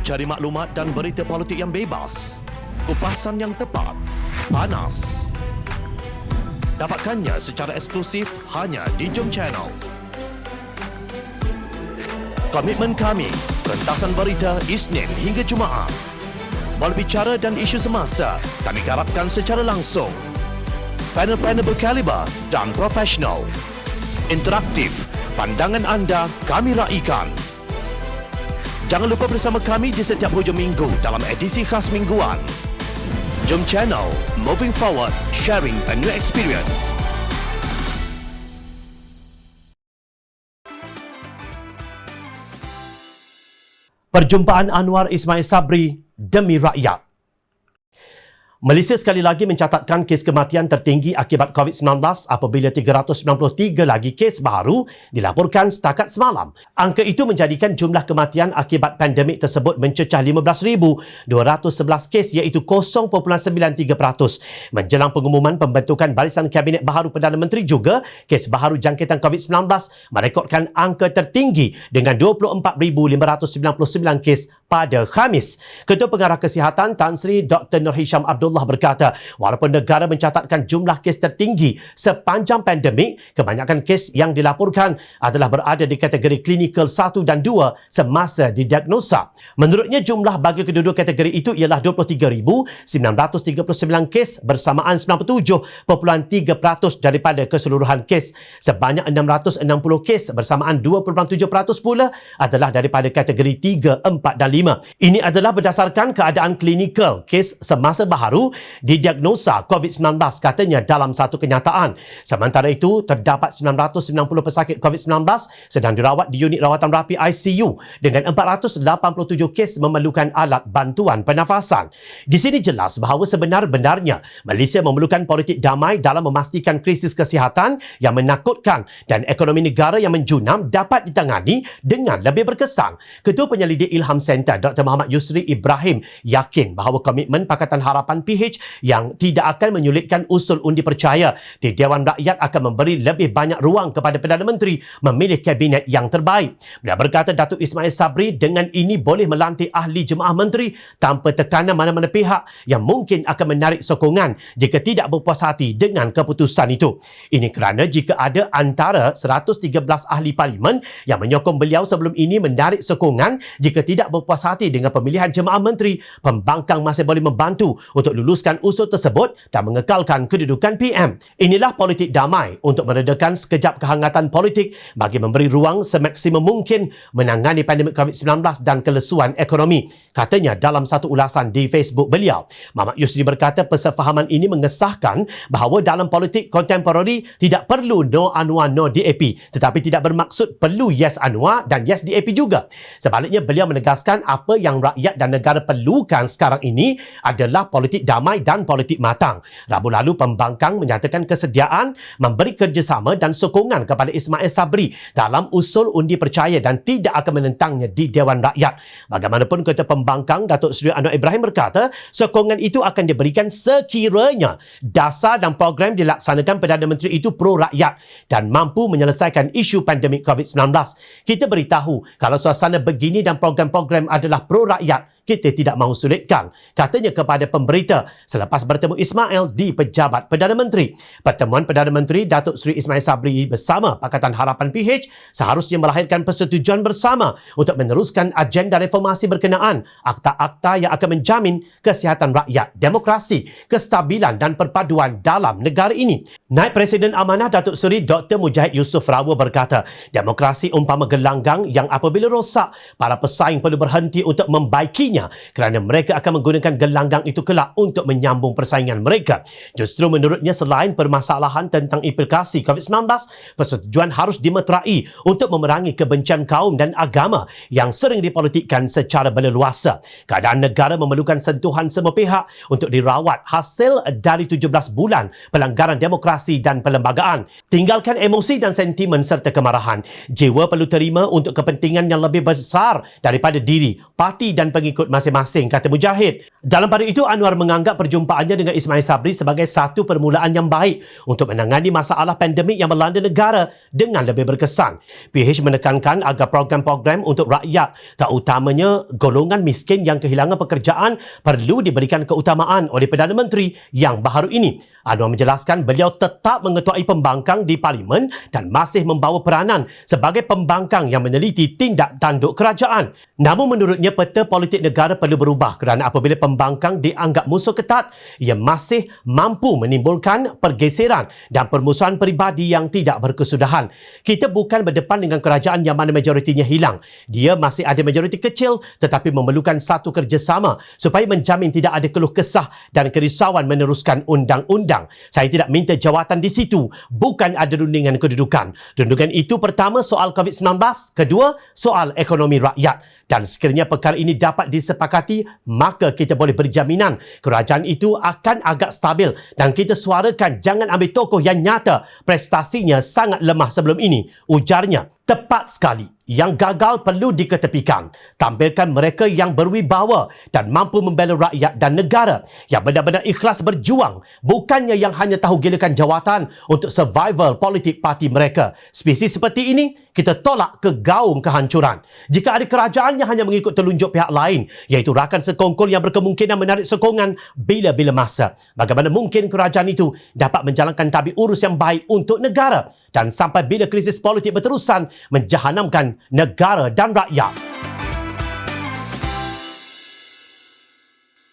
Cari maklumat dan berita politik yang bebas, kupasan yang tepat, panas. Dapatkannya secara eksklusif hanya di Jom Channel. Komitmen kami, pentasan berita Isnin hingga Jumaat. Berbicara dan isu semasa, kami garapkan secara langsung. Panel-panel berkaliber dan profesional. Interaktif, pandangan anda kami raikan. Jangan lupa bersama kami di setiap hujung minggu dalam edisi khas mingguan. Jom Channel, moving forward, sharing a new experience. Perjumpaan Anwar Ismail Sabri demi rakyat. Malaysia sekali lagi mencatatkan kes kematian tertinggi akibat COVID-19 apabila 393 lagi kes baru dilaporkan setakat semalam. Angka itu menjadikan jumlah kematian akibat pandemik tersebut mencecah 15,211 kes iaitu 0.93%. Menjelang pengumuman pembentukan Barisan Kabinet Baharu Perdana Menteri juga, kes baharu jangkitan COVID-19 merekodkan angka tertinggi dengan 24,599 kes pada Khamis. Ketua Pengarah Kesihatan Tan Sri Dr. Nur Hisham Abdullah berkata, walaupun negara mencatatkan jumlah kes tertinggi sepanjang pandemik, kebanyakan kes yang dilaporkan adalah berada di kategori klinikal 1 dan 2 semasa didiagnosa. Menurutnya, jumlah bagi kedua-dua kategori itu ialah 23,939 kes bersamaan 97.3% daripada keseluruhan kes. Sebanyak 660 kes bersamaan 2.7% pula adalah daripada kategori 3, 4 dan 5. Ini adalah berdasarkan keadaan klinikal kes semasa baharu didiagnosa COVID-19, katanya dalam satu kenyataan. Sementara itu, terdapat 990 pesakit COVID-19 sedang dirawat di unit rawatan rapi ICU dengan 487 kes memerlukan alat bantuan pernafasan. Di sini jelas bahawa sebenar-benarnya Malaysia memerlukan politik damai dalam memastikan krisis kesihatan yang menakutkan dan ekonomi negara yang menjunam dapat ditangani dengan lebih berkesan. Ketua Penyelidik Ilham Center Dr. Muhammad Yusri Ibrahim yakin bahawa komitmen Pakatan Harapan PH yang tidak akan menyulitkan usul undi percaya di Dewan Rakyat akan memberi lebih banyak ruang kepada Perdana Menteri memilih kabinet yang terbaik. Beliau berkata Datuk Ismail Sabri dengan ini boleh melantik ahli jemaah menteri tanpa tekanan mana-mana pihak yang mungkin akan menarik sokongan jika tidak berpuas hati dengan keputusan itu. Ini kerana jika ada antara 113 ahli parlimen yang menyokong beliau sebelum ini menarik sokongan jika tidak berpuas hati dengan pemilihan jemaah menteri, pembangkang masih boleh membantu untuk luluskan usul tersebut dan mengekalkan kedudukan PM. Inilah politik damai untuk meredakan sekejap kehangatan politik bagi memberi ruang semaksimum mungkin menangani pandemik COVID-19 dan kelesuan ekonomi, katanya dalam satu ulasan di Facebook beliau. Muhammad Yusri berkata persefahaman ini mengesahkan bahawa dalam politik kontemporari tidak perlu no Anwar no DAP, tetapi tidak bermaksud perlu yes Anwar dan yes DAP juga. Sebaliknya, beliau menegaskan apa yang rakyat dan negara perlukan sekarang ini adalah politik damai dan politik matang. Rabu lalu, pembangkang menyatakan kesediaan memberi kerjasama dan sokongan kepada Ismail Sabri dalam usul undi percaya dan tidak akan menentangnya di Dewan Rakyat. Bagaimanapun, Ketua Pembangkang Datuk Seri Anwar Ibrahim berkata, sokongan itu akan diberikan sekiranya dasar dan program dilaksanakan Perdana Menteri itu pro-rakyat dan mampu menyelesaikan isu pandemik COVID-19. Kita beritahu, kalau suasana begini dan program-program adalah pro-rakyat, kita tidak mahu sulitkan, katanya kepada pemberita selepas bertemu Ismail di Pejabat Perdana Menteri. Pertemuan Perdana Menteri Datuk Seri Ismail Sabri bersama Pakatan Harapan PH seharusnya melahirkan persetujuan bersama untuk meneruskan agenda reformasi berkenaan akta-akta yang akan menjamin kesihatan rakyat, demokrasi, kestabilan dan perpaduan dalam negara ini. Naib Presiden Amanah Datuk Seri Dr. Mujahid Yusof Rawa berkata, demokrasi umpama gelanggang yang apabila rosak, para pesaing perlu berhenti untuk membaikinya kerana mereka akan menggunakan gelanggang itu kelak untuk menyambung persaingan mereka. Justru menurutnya, selain permasalahan tentang implikasi COVID-19, persetujuan harus dimeterai untuk memerangi kebencian kaum dan agama yang sering dipolitikkan secara berleluasa. Keadaan negara memerlukan sentuhan semua pihak untuk dirawat hasil dari 17 bulan pelanggaran demokrasi dan perlembagaan. Tinggalkan emosi dan sentimen serta kemarahan. Jiwa perlu terima untuk kepentingan yang lebih besar daripada diri, parti dan pengikut mengikut masing-masing, kata Mujahid. Dalam pada itu, Anwar menganggap perjumpaannya dengan Ismail Sabri sebagai satu permulaan yang baik untuk menangani masalah pandemik yang melanda negara dengan lebih berkesan. PH menekankan agar program-program untuk rakyat, terutamanya golongan miskin yang kehilangan pekerjaan, perlu diberikan keutamaan oleh Perdana Menteri yang baharu ini. Anwar menjelaskan beliau tetap mengetuai pembangkang di Parlimen dan masih membawa peranan sebagai pembangkang yang meneliti tindak tanduk kerajaan. Namun menurutnya peta politik negara perlu berubah kerana apabila pembangkang dianggap musuh ketat, ia masih mampu menimbulkan pergeseran dan permusuhan peribadi yang tidak berkesudahan. Kita bukan berdepan dengan kerajaan yang mana majoritinya hilang. Dia masih ada majoriti kecil tetapi memerlukan satu kerjasama supaya menjamin tidak ada keluh kesah dan kerisauan meneruskan undang-undang. Saya tidak minta jawatan di situ. Bukan ada rundingan kedudukan. Rundingan itu pertama soal COVID-19, kedua soal ekonomi rakyat. Dan sekiranya perkara ini dapat disepakati, maka kita boleh berjaminan kerajaan itu akan agak stabil dan kita suarakan jangan ambil tokoh yang nyata prestasinya sangat lemah sebelum ini. Ujarnya, tepat sekali. Yang gagal perlu diketepikan. Tampilkan mereka yang berwibawa dan mampu membela rakyat dan negara, yang benar-benar ikhlas berjuang, bukannya yang hanya tahu gilakan jawatan untuk survival politik parti mereka. Spesies seperti ini, kita tolak ke gaung kehancuran. Jika ada kerajaan yang hanya mengikut telunjuk pihak lain, iaitu rakan sekongkol yang berkemungkinan menarik sokongan bila-bila masa, bagaimana mungkin kerajaan itu dapat menjalankan tabik urus yang baik untuk negara dan sampai bila krisis politik berterusan menjahanamkan negara dan rakyat.